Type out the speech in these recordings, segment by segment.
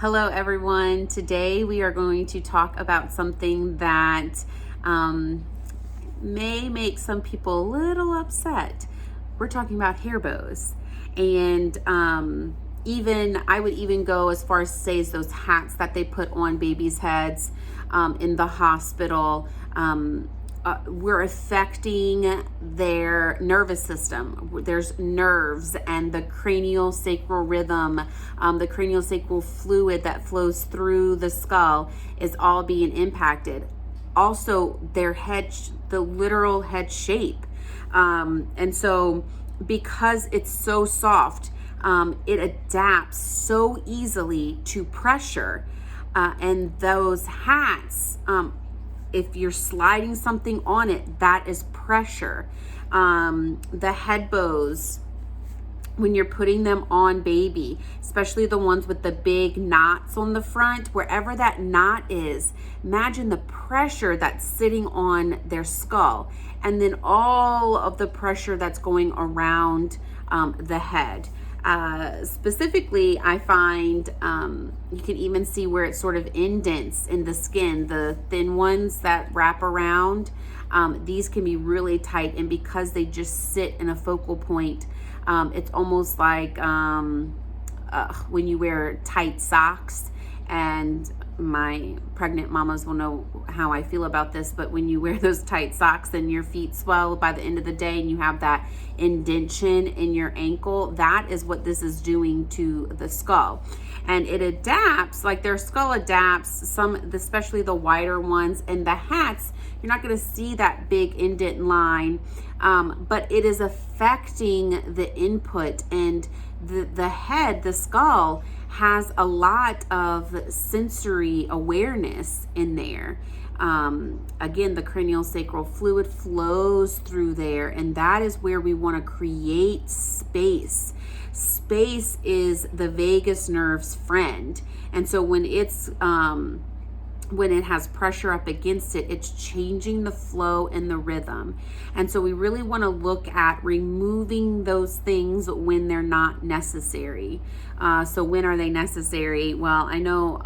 Hello, everyone. Today we are going to talk about something that may make some people a little upset. We're talking about hair bows. And even I would even go as far as to say is those hats that they put on babies' heads in the hospital. We're affecting their nervous system. There's nerves and the craniosacral rhythm, the craniosacral fluid that flows through the skull is all being impacted. Also, their head, the literal head shape. And so, because it's so soft, it adapts so easily to pressure. And those hats, if you're sliding something on it, that is pressure. The head bows, when you're putting them on baby, especially the ones with the big knots on the front, wherever that knot is, imagine the pressure that's sitting on their skull, and then all of the pressure that's going around the head. Specifically, I find you can even see where it sort of indents in the skin, the thin ones that wrap around. These can be really tight, and because they just sit in a focal point, it's almost like when you wear tight socks, and my pregnant mamas will know how I feel about this, but when you wear those tight socks and your feet swell by the end of the day and you have that indentation in your ankle, that is what this is doing to the skull. And it adapts, like their skull adapts, some, especially the wider ones, and the hats, you're not going to see that big indent line, but it is affecting the input, and the head, the skull, has a lot of sensory awareness in there. Again, the craniosacral fluid flows through there, and that is where we want to create space. Space is the vagus nerve's friend, and so when it has pressure up against it, it's changing the flow and the rhythm. And so we really want to look at removing those things when they're not necessary. So when are they necessary? Well, I know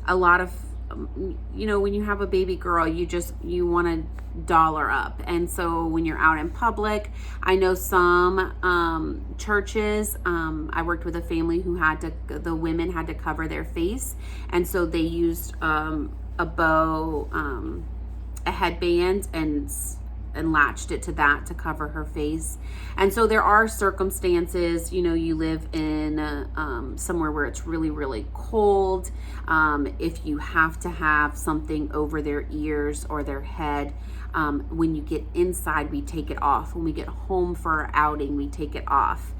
a lot of, when you have a baby girl, you want to doll her up. And so when you're out in public, I know some churches, I worked with a family who the women had to cover their face. And so they used a bow, a headband, and latched it to that to cover her face. And so there are circumstances, you live in somewhere where it's really, really cold. If you have to have something over their ears or their head, when you get inside, we take it off. When we get home for our outing, we take it off.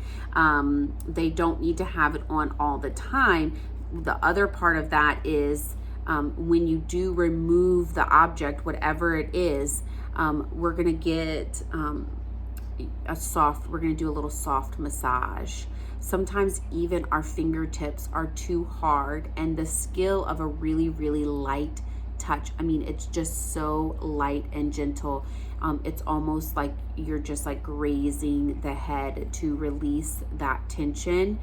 They don't need to have it on all the time. The other part of that is when you do remove the object, whatever it is, we're going to get we're going to do a little soft massage. Sometimes even our fingertips are too hard, and the skill of a really, really light touch, it's just so light and gentle. It's almost like you're just like grazing the head to release that tension.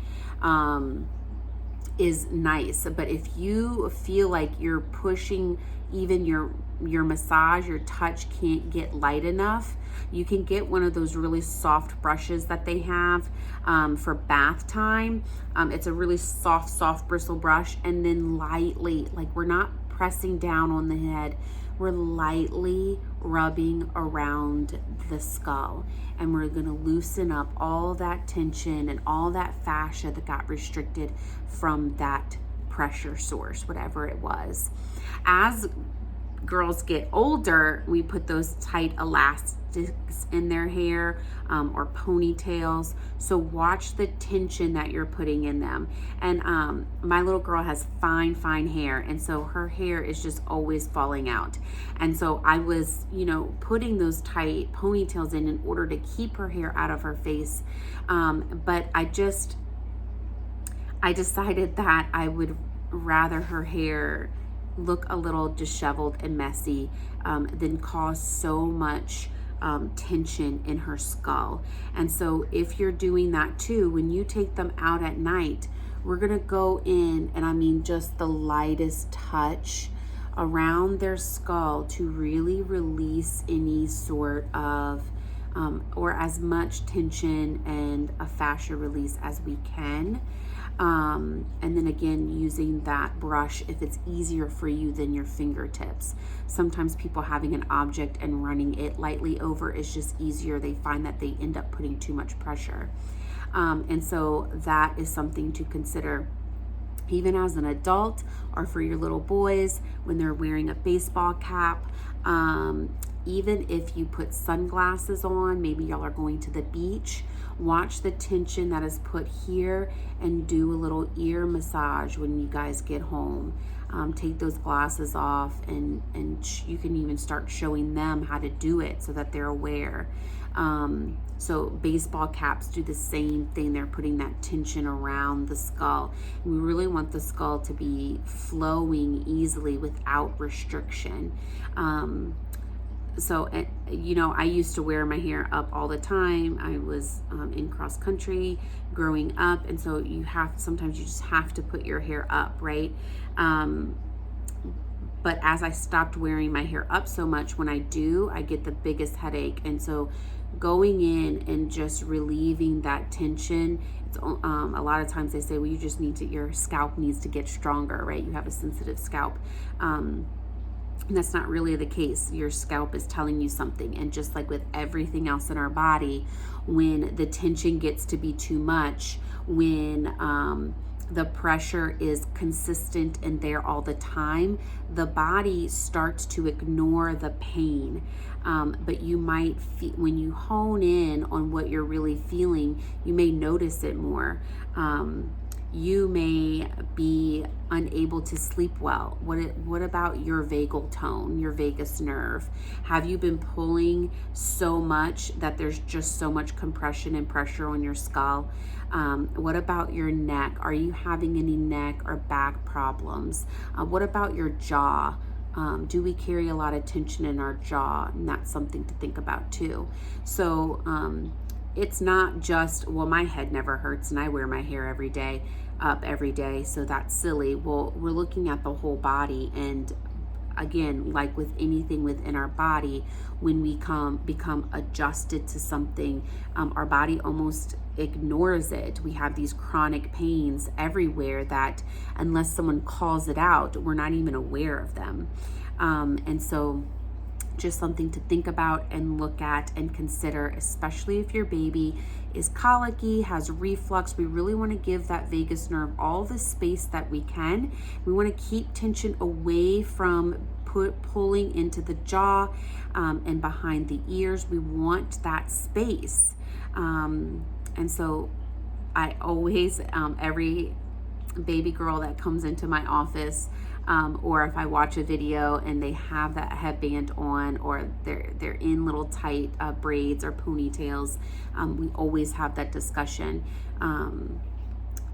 Is nice. But if you feel like you're pushing, even your massage, your touch can't get light enough, you can get one of those really soft brushes that they have for bath time. It's a really soft bristle brush, and then lightly, like we're not pressing down on the head, we're lightly rubbing around the skull, and we're going to loosen up all that tension and all that fascia that got restricted from that pressure source, whatever it was. As girls get older, we put those tight elastics in their hair or ponytails. So watch the tension that you're putting in them. And my little girl has fine hair, and so her hair is just always falling out. And so I was, putting those tight ponytails in order to keep her hair out of her face. But I decided that I would rather her hair look a little disheveled and messy than cause so much tension in her skull. And so if you're doing that too, when you take them out at night, we're gonna go in, and I mean just the lightest touch around their skull to really release any sort of or as much tension and a fascia release as we can. And then again, using that brush if it's easier for you than your fingertips. Sometimes people having an object and running it lightly over is just easier. They find that they end up putting too much pressure. And so that is something to consider even as an adult, or for your little boys when they're wearing a baseball cap. Even if you put sunglasses on, maybe y'all are going to the beach, watch the tension that is put here and do a little ear massage when you guys get home. Take those glasses off, and you can even start showing them how to do it so that they're aware. So baseball caps do the same thing. They're putting that tension around the skull. And we really want the skull to be flowing easily without restriction. So, you know, I used to wear my hair up all the time. I was in cross country growing up. And so sometimes you just have to put your hair up, right? But as I stopped wearing my hair up so much, when I do, I get the biggest headache. And so going in and just relieving that tension, it's, a lot of times they say, well, you just your scalp needs to get stronger, right? You have a sensitive scalp. And that's not really the case. Your scalp is telling you something. And just like with everything else in our body, when the tension gets to be too much, when the pressure is consistent and there all the time, the body starts to ignore the pain. But you might feel, when you hone in on what you're really feeling, you may notice it more. You may be unable to sleep well. What about your vagal tone, your vagus nerve? Have you been pulling so much that there's just so much compression and pressure on your skull? What about your neck? Are you having any neck or back problems? What about your jaw? Do we carry a lot of tension in our jaw? And that's something to think about too. So it's not just, well, my head never hurts and I wear my hair every day, so that's silly. Well, we're looking at the whole body. And again, like with anything within our body, when we become adjusted to something, our body almost ignores it. We have these chronic pains everywhere that unless someone calls it out, we're not even aware of them. And so just something to think about and look at and consider, especially if your baby is colicky, has reflux. We really want to give that vagus nerve all the space that we can. We want to keep tension away from pulling into the jaw and behind the ears. We want that space. And so I always, every baby girl that comes into my office, or if I watch a video and they have that headband on, or they're in little tight braids or ponytails, we always have that discussion.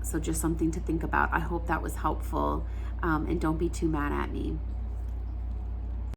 So just something to think about. I hope that was helpful, and don't be too mad at me.